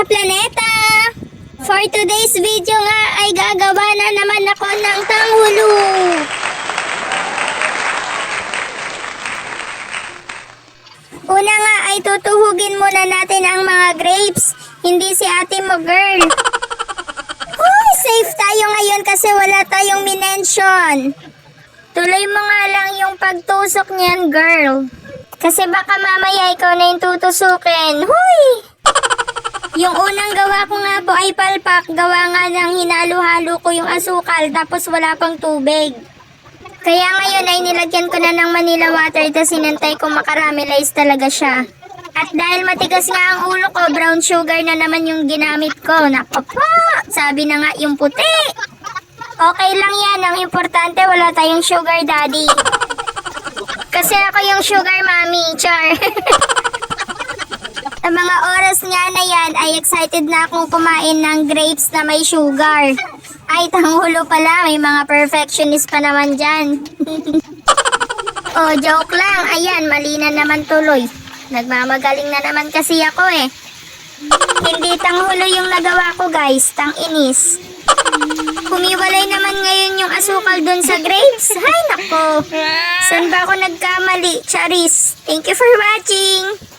kaplaneta! For today's video nga ay gagawa na naman ako ng tanghulo. Una nga ay tutuhugin muna natin ang mga grapes, hindi si ate mo girl. Uy, safe tayo ngayon kasi wala tayong minention. Tuloy mo nga lang yung pagtusok niyan girl. Kasi baka mamaya ikaw na yung tutusukin. Huy! Yung unang gawa ko nga po ay palpak. Gawa nga ng hinalo-halo ko yung asukal tapos wala pang tubig. Kaya ngayon ay nilagyan ko na ng Manila water tapos sinantay ko makaramelize talaga siya. At dahil matigas nga ang ulo ko, brown sugar na naman yung ginamit ko. Naku po! Sabi na nga yung puti. Okay lang yan. Ang importante wala tayong sugar daddy. Kasi ako yung sugar mommy, char. Sa mga oras nga na yan ay excited na akong kumain ng grapes na may sugar. Ay, tanghulo pala, may mga perfectionist pa naman dyan. Oh, joke lang. Ayan, mali na naman tuloy. Nagmamagaling na naman kasi ako eh. Hindi tanghulo yung nagawa ko guys, tang-inis. Humiwalay naman ngayon yung asukal dun sa grapes. Hay nako. Saan ba ako nagkamali? Charis. Thank you for watching.